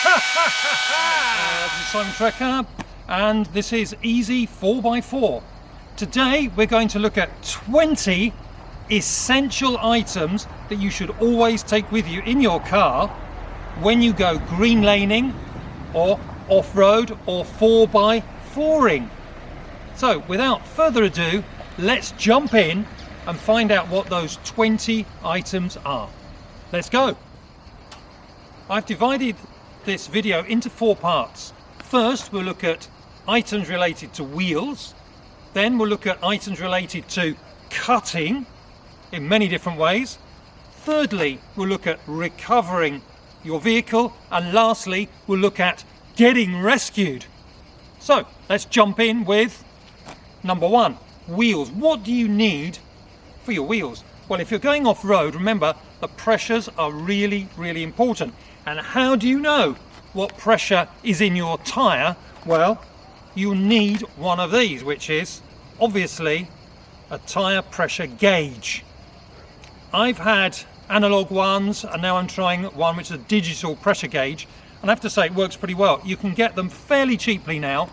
This is Simon Trecker, and this is Easyfourbyfour. Today we're going to look at 20 essential items that you should always take with you in your car when you go green laning or off-road or 4x4ing. So without further ado, let's jump in and find out what those 20 items are. Let's go. I've divided this video into 4 parts. First, we'll look at items related to wheels. Then we'll look at items related to cutting in many different ways. Thirdly, we'll look at recovering your vehicle. And lastly, we'll look at getting rescued. So let's jump in with number 1, wheels. What do you need for your wheels? Well, if you're going off-road, remember the pressures are really, really important. And how do you know what pressure is in your tyre? Well, you need one of these, which is obviously a tyre pressure gauge. I've had analog ones, and now I'm trying one which is a digital pressure gauge, and I have to say it works pretty well. You can get them fairly cheaply now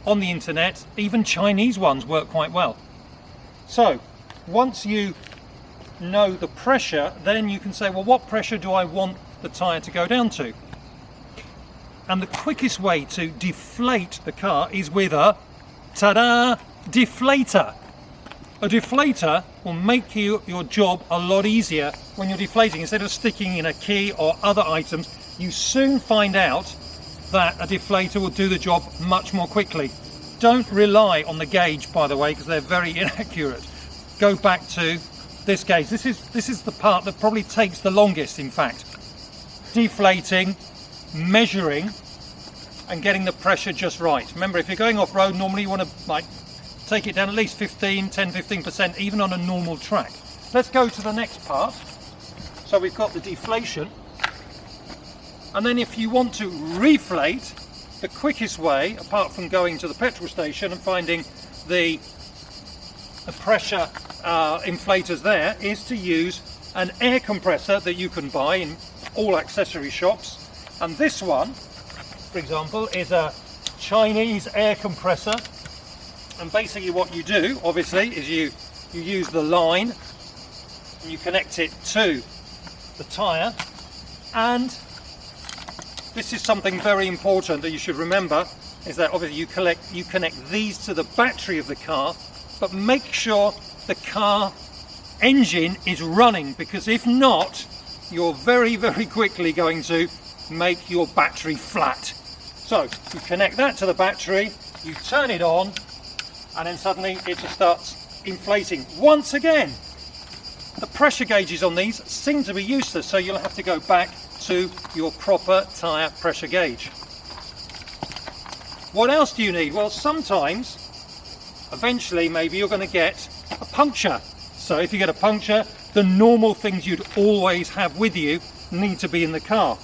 on the internet. Even Chinese ones work quite well. So once you know the pressure, then you can say, well, what pressure do I want the tyre to go down to? And the quickest way to deflate the car is with a ta-da, deflator. A deflator will make your job a lot easier when you're deflating. Instead of sticking in a key or other items, you soon find out that a deflator will do the job much more quickly. Don't rely on the gauge, by the way, because they're very inaccurate. Go back to this gauge. This is the part that probably takes the longest, in fact. Deflating, measuring, and getting the pressure just right. Remember, if you're going off-road, normally you want to take it down at least 10-15%, even on a normal track. Let's go to the next part. So we've got the deflation, and then if you want to reflate, the quickest way, apart from going to the petrol station and finding the pressure inflators there, is to use an air compressor that you can buy in all accessory shops. And this one, for example, is a Chinese air compressor. And basically what you do, obviously, is you use the line and you connect it to the tyre. And this is something very important that you should remember, is that obviously you connect these to the battery of the car, but make sure the car engine is running, because if not, you're very, very quickly going to make your battery flat. So you connect that to the battery, you turn it on, and then suddenly it just starts inflating. Once again, the pressure gauges on these seem to be useless, so you'll have to go back to your proper tyre pressure gauge. What else do you need? Well, sometimes, eventually, maybe you're going to get a puncture. So if you get a puncture, the normal things you'd always have with you need to be in the car.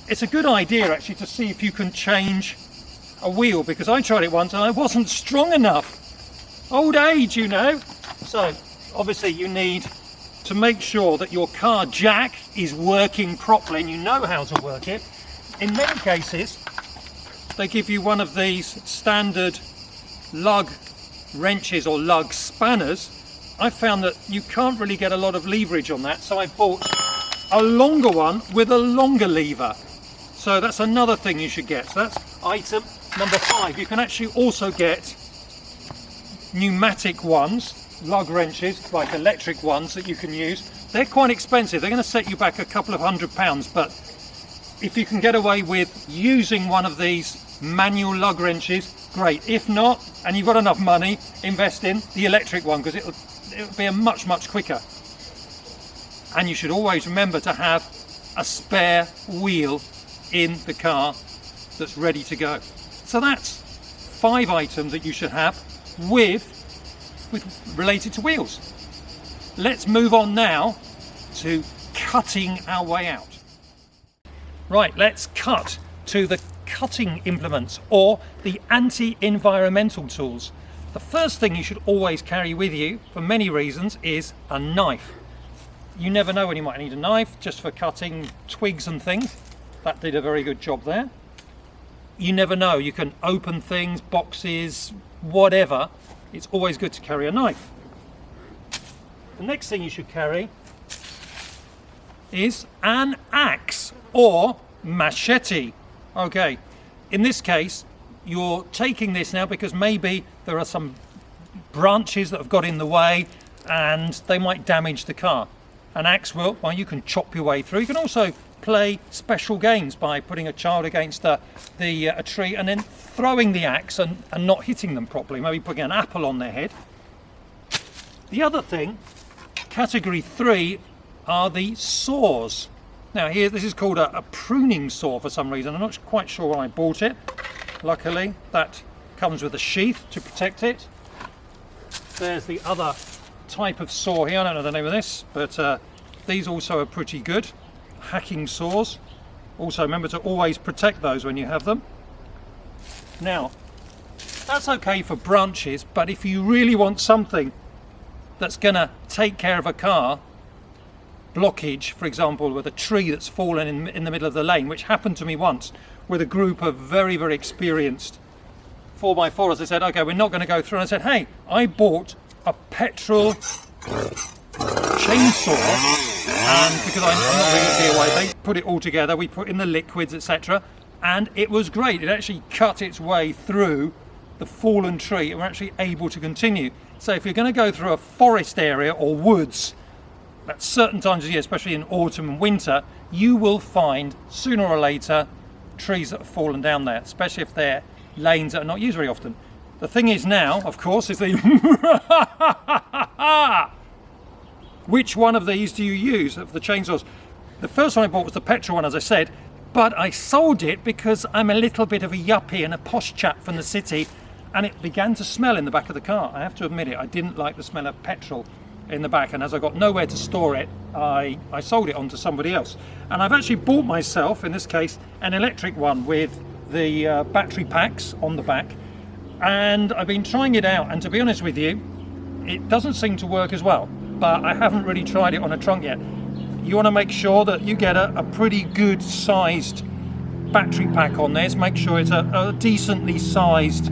It's a good idea actually to see if you can change a wheel, because I tried it once and I wasn't strong enough. Old age, you know. So obviously you need to make sure that your car jack is working properly and you know how to work it. In many cases, they give you one of these standard lug wrenches or lug spanners. I found that you can't really get a lot of leverage on that, so I bought a longer one with a longer lever. So that's another thing you should get. So that's item number 5. You can actually also get pneumatic ones, lug wrenches, like electric ones that you can use. They're quite expensive. They're going to set you back a couple of £100, but if you can get away with using one of these manual lug wrenches, great. If not, and you've got enough money, invest in the electric one, because it'll be a much quicker. And you should always remember to have a spare wheel in the car that's ready to go. So that's 5 items that you should have with related to wheels. Let's move on now to cutting our way out. Right, let's cut to the cutting implements, or the anti-environmental tools. The first thing you should always carry with you, for many reasons, is a knife. You never know when you might need a knife, just for cutting twigs and things. That did a very good job there. You never know, you can open things, boxes, whatever. It's always good to carry a knife. The next thing you should carry is an axe or machete. Okay, in this case, you're taking this now because maybe there are some branches that have got in the way and they might damage the car. An axe will, well, you can chop your way through. You can also play special games by putting a child against a tree and then throwing the axe and not hitting them properly, maybe putting an apple on their head. The other thing, category 3, are the saws. Now here, this is called a pruning saw for some reason. I'm not quite sure why I bought it. Luckily, that comes with a sheath to protect it. There's the other type of saw here. I don't know the name of this, but these also are pretty good. Hacking saws. Also remember to always protect those when you have them. Now, that's okay for branches, but if you really want something that's going to take care of a car, blockage, for example, with a tree that's fallen in the middle of the lane, which happened to me once with a group of very, very experienced 4x4ers. They said, okay, we're not going to go through. And I said, hey, I bought a petrol chainsaw, and because I'm not really DIY, they put it all together, we put in the liquids, etc., and it was great. It actually cut its way through the fallen tree and we're actually able to continue. So if you're going to go through a forest area or woods at certain times of year, especially in autumn and winter, you will find sooner or later trees that have fallen down there, especially if they're lanes that are not used very often. The thing is now, of course, is the which one of these do you use of the chainsaws? The first one I bought was the petrol one, as I said, but I sold it because I'm a little bit of a yuppie and a posh chap from the city, and it began to smell in the back of the car. I have to admit it, I didn't like the smell of petrol in the back, and as I got nowhere to store it, I sold it on to somebody else. And I've actually bought myself, in this case, an electric one with the battery packs on the back, and I've been trying it out, and to be honest with you, it doesn't seem to work as well, but I haven't really tried it on a trunk yet. You want to make sure that you get a pretty good sized battery pack on this. Make sure it's a decently sized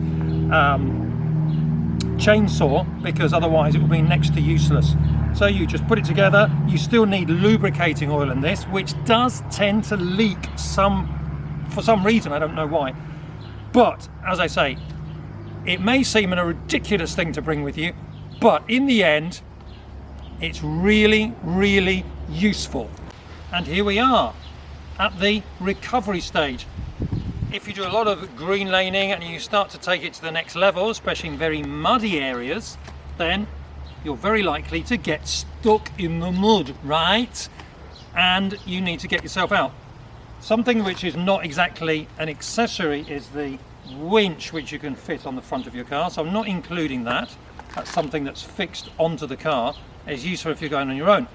chainsaw, because otherwise it will be next to useless. So you just put it together. You still need lubricating oil in this, which does tend to leak for some reason, I don't know why. But as I say, it may seem a ridiculous thing to bring with you, but in the end it's really, really useful. And here we are at the recovery stage. If you do a lot of green laning and you start to take it to the next level, especially in very muddy areas, then you're very likely to get stuck in the mud, right? And you need to get yourself out. Something which is not exactly an accessory is the winch, which you can fit on the front of your car. So I'm not including that. That's something that's fixed onto the car. It's useful if you're going on your own.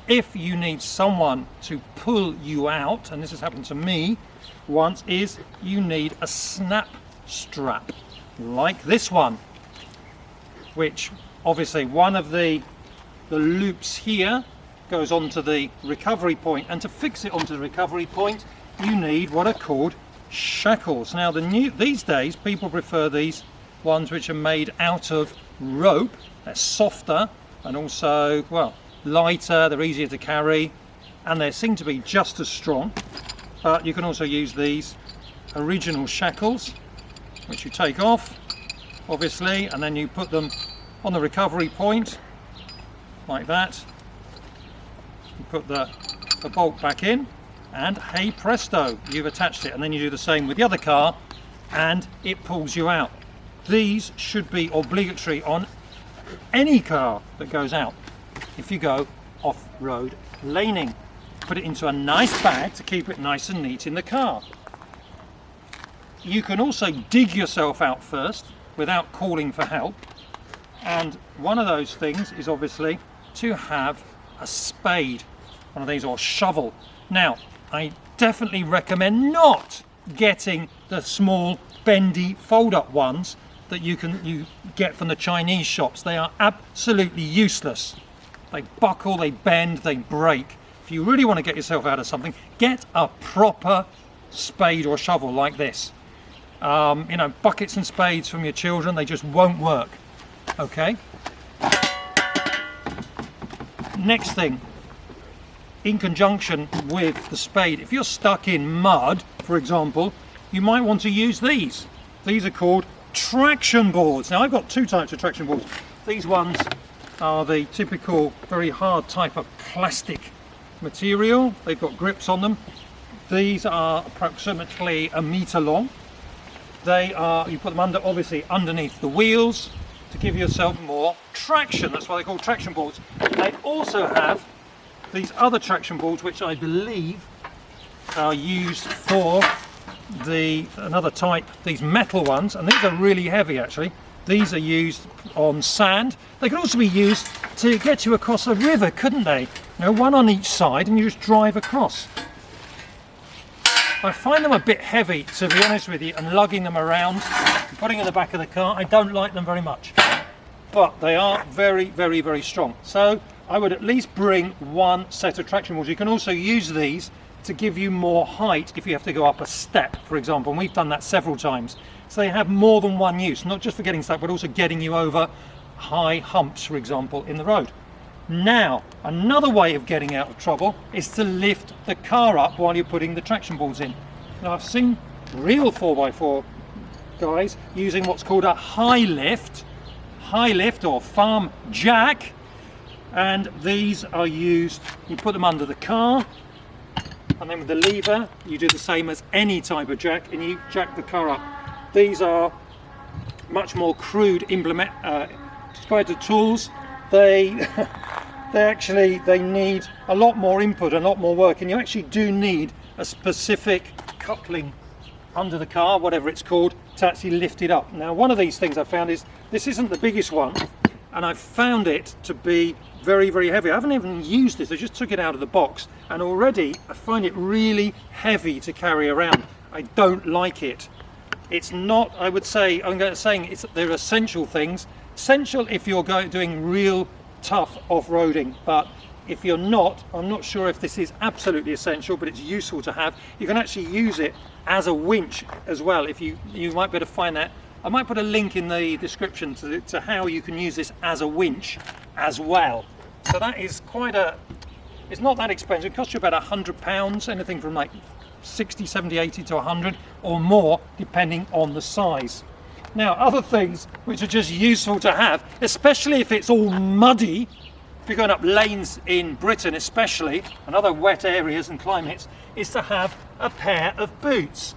If you need someone to pull you out, and this has happened to me once, is you need a snap strap like this one, which obviously one of the loops here goes onto the recovery point, and to fix it onto the recovery point you need what are called shackles. Now these days people prefer these ones which are made out of rope. They're softer and also, well, lighter, they're easier to carry, and they seem to be just as strong. But you can also use these original shackles, which you take off obviously, and then you put them on the recovery point like that. You put the bolt back in, and hey presto, you've attached it. And then you do the same with the other car and it pulls you out. These should be obligatory on any car that goes out if you go off-road laning. Put it into a nice bag to keep it nice and neat in the car. You can also dig yourself out first without calling for help, and one of those things is obviously to have a spade, one of these, or shovel. Now I definitely recommend not getting the small bendy fold-up ones that you get from the Chinese shops. They are absolutely useless. They buckle, they bend, they break. If you really want to get yourself out of something, get a proper spade or shovel like this. You know, buckets and spades from your children, they just won't work. Okay. Next thing, in conjunction with the spade, if you're stuck in mud, for example, you might want to use these. These are called traction boards. Now I've got two types of traction boards. These ones are the typical very hard type of plastic material. They've got grips on them. These are approximately 1 meter long. They are, you put them under, obviously underneath the wheels to give yourself more traction. That's why they're called traction boards. They also have these other traction boards, which I believe are used for another type, these metal ones, and these are really heavy actually. These are used on sand. They could also be used to get you across a river, couldn't they? You know, one on each side, and you just drive across. I find them a bit heavy, to be honest with you, and lugging them around and putting in the back of the car, I don't like them very much. But they are very, very, very strong. So I would at least bring one set of traction boards. You can also use these to give you more height if you have to go up a step, for example, and we've done that several times. So they have more than one use, not just for getting stuck, but also getting you over high humps, for example, in the road. Now, another way of getting out of trouble is to lift the car up while you're putting the traction boards in. Now, I've seen real 4x4 guys using what's called a high lift or farm jack, and these are used, you put them under the car, and then with the lever you do the same as any type of jack, and you jack the car up. These are much more crude compared to tools. They need a lot more input, a lot more work, and you actually do need a specific coupling under the car, whatever it's called, to actually lift it up. Now, one of these things I found is, this isn't the biggest one, and I found it to be very, very heavy. I haven't even used this, I just took it out of the box, and already I find it really heavy to carry around. I don't like it. It's not, I would say, they're essential things. Essential if you're doing real tough off-roading, but if you're not, I'm not sure if this is absolutely essential, but it's useful to have. You can actually use it as a winch as well. If you might be able to find that. I might put a link in the description to how you can use this as a winch as well. So that is it's not that expensive. It costs you about £100, anything from like 60, 70, 80 to 100 or more, depending on the size. Now, other things which are just useful to have, especially if it's all muddy, if you're going up lanes in Britain especially, and other wet areas and climates, is to have a pair of boots.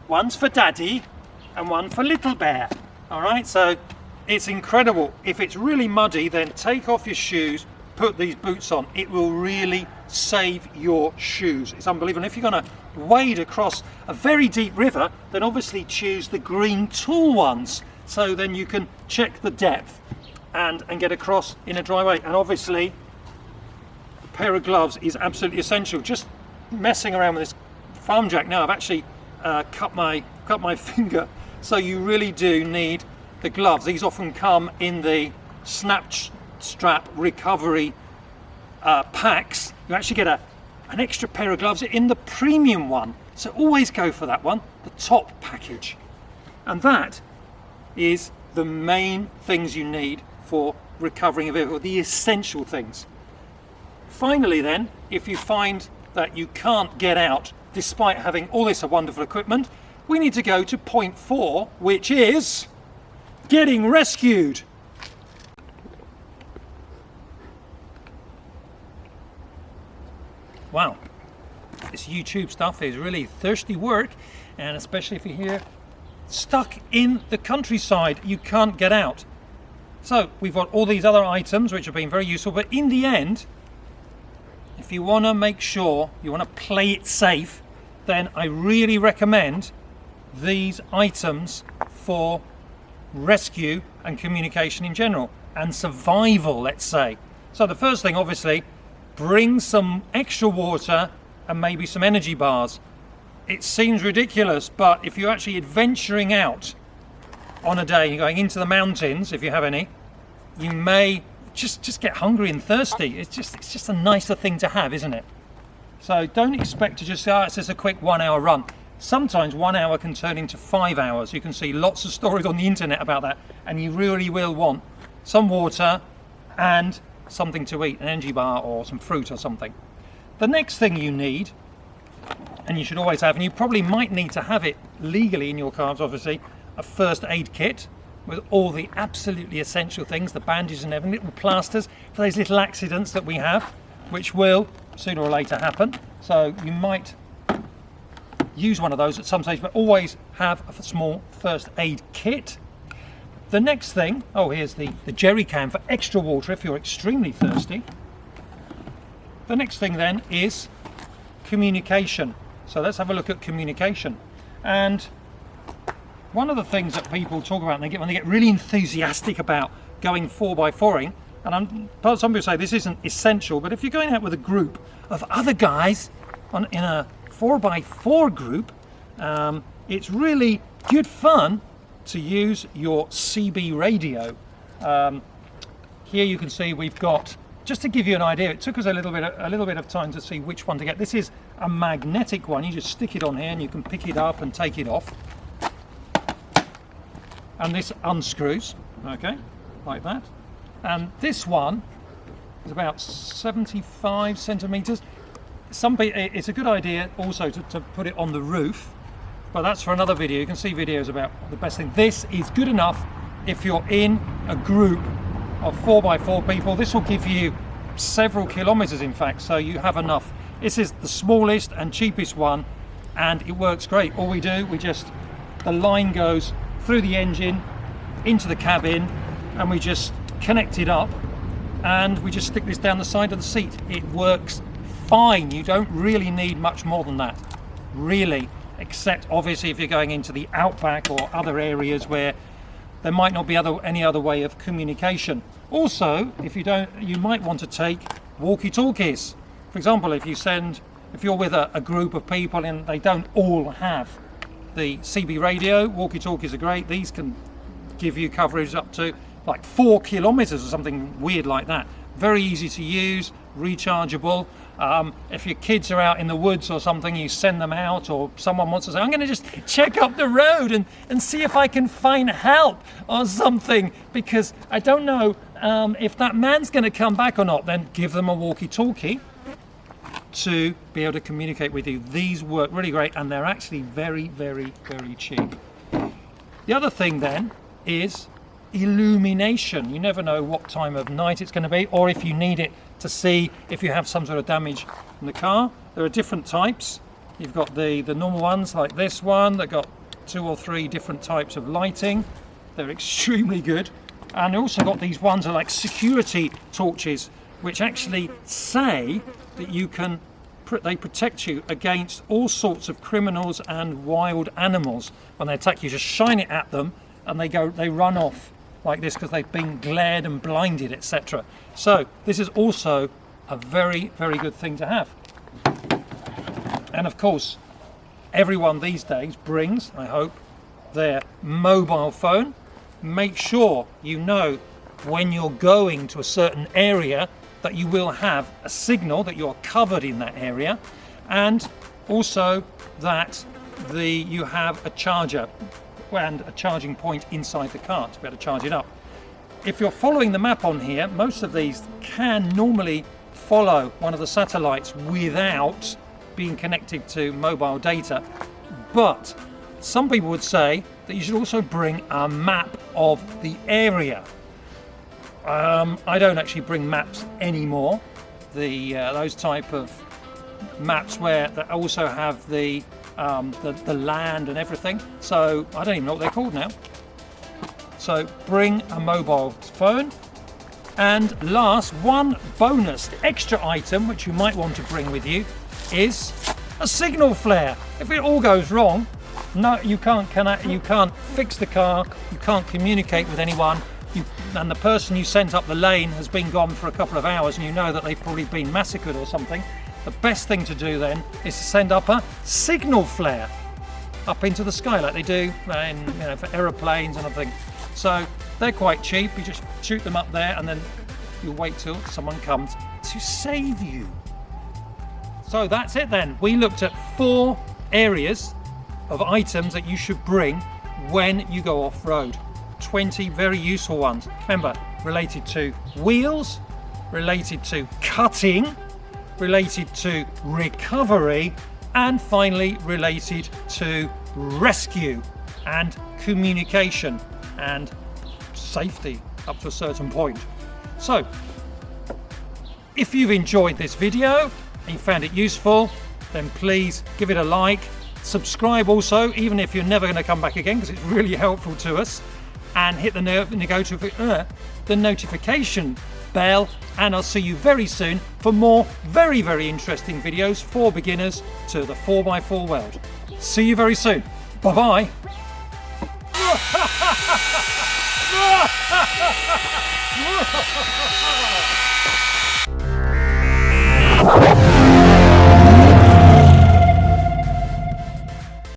One's for daddy and one for little bear. All right, so it's incredible. If it's really muddy, then take off your shoes, put these boots on. It will really save your shoes. It's unbelievable. And if you're going to wade across a very deep river, then obviously choose the green tool ones, so then you can check the depth and get across in a dry way. And obviously a pair of gloves is absolutely essential. Just messing around with this farm jack now, I've actually cut my finger, so you really do need the gloves. These often come in the snap strap recovery packs. You actually get an extra pair of gloves in the premium one, so always go for that one, the top package. And that is the main things you need for recovering a vehicle, the essential things. Finally then, if you find that you can't get out despite having all this wonderful equipment, we need to go to point 4, which is getting rescued. Wow, this YouTube stuff is really thirsty work, and especially if you're here stuck in the countryside, you can't get out. So we've got all these other items which have been very useful, but in the end, if you want to make sure you want to play it safe, then I really recommend these items for rescue and communication in general, and survival, let's say. So the first thing, obviously, bring some extra water and maybe some energy bars. It seems ridiculous, but if you're actually adventuring out on a day, you're going into the mountains, if you have any, you may just get hungry and thirsty. It's just a nicer thing to have, isn't it? So don't expect to just say, oh, it's just a quick 1 hour run. Sometimes 1 hour can turn into 5 hours. You can see lots of stories on the internet about that, and you really will want some water and something to eat, an energy bar or some fruit or something. The next thing you need, and you should always have, and you probably might need to have it legally in your cars, obviously, a first aid kit with all the absolutely essential things, the bandages and everything, little plasters for those little accidents that we have, which will sooner or later happen. So you might use one of those at some stage, but always have a small first aid kit. The next thing, oh, here's the jerry can for extra water if you're extremely thirsty. The next thing then is communication. So let's have a look at communication. And one of the things that people talk about when they get really enthusiastic about going 4x4ing, and some people say this isn't essential, but if you're going out with a group of other guys in a 4x4 group, it's really good fun to use your CB radio. Here you can see we've got, just to give you an idea, it took us a little bit of time to see which one to get. This is a magnetic one. You just stick it on here and you can pick it up and take it off. And this unscrews, okay, like that. And this one is about 75 centimeters. It's a good idea also to put it on the roof, but that's for another video. You can see videos about the best thing. This is good enough if you're in a group of 4x4 people. This will give you several kilometers, in fact, so you have enough. This is the smallest and cheapest one, and it works great. All we do, the line goes through the engine into the cabin, and we just connect it up, and we just stick this down the side of the seat. It works fine. You don't really need much more than that, really, except obviously if you're going into the outback or other areas where there might not be any other way of communication. Also, if you might want to take walkie-talkies. For example, if you're with a group of people and they don't all have the CB radio, walkie-talkies are great. These can give you coverage up to like 4 kilometers or something weird like that. Very easy to use, rechargeable. If your kids are out in the woods or something, you send them out, or someone wants to say, I'm going to just check up the road and see if I can find help or something, because I don't know if that man's going to come back or not, then give them a walkie-talkie to be able to communicate with you. These work really great, and they're actually very, very, very cheap. The other thing then is illumination. You never know what time of night it's going to be, or if you need it to see if you have some sort of damage in the car. There are different types. You've got the normal ones like this one that got 2 or 3 different types of lighting. They're extremely good. And also got these ones that are like security torches, which actually say that they protect you against all sorts of criminals and wild animals. When they attack you, just shine it at them and they run off like this because they've been glared and blinded, etc. So this is also a very, very good thing to have. And of course, everyone these days brings, I hope, their mobile phone. Make sure you know when you're going to a certain area that you will have a signal that you're covered in that area, and also that you have a charger and a charging point inside the car to be able to charge it up. If you're following the map on here, most of these can normally follow one of the satellites without being connected to mobile data, but some people would say that you should also bring a map of the area. I don't actually bring maps anymore. Those type of maps where they also have the land and everything. So I don't even know what they're called now. So bring a mobile phone. And last, one bonus extra item which you might want to bring with you is a signal flare. If it all goes wrong, no, you can't fix the car, you can't communicate with anyone, and the person you sent up the lane has been gone for a couple of hours, and you know that they've probably been massacred or something. The best thing to do then is to send up a signal flare up into the sky like they do for aeroplanes and everything. So they're quite cheap. You just shoot them up there and then you wait till someone comes to save you. So that's it then. We looked at 4 areas of items that you should bring when you go off-road. 20 very useful ones. Remember, related to wheels, related to cutting, related to recovery, and finally related to rescue and communication and safety up to a certain point. So, if you've enjoyed this video and you found it useful, then please give it a like. Subscribe also, even if you're never going to come back again, because it's really helpful to us. And hit the notification bell, and I'll see you very soon for more very, very interesting videos for beginners to the 4x4 world. See you very soon. Bye bye.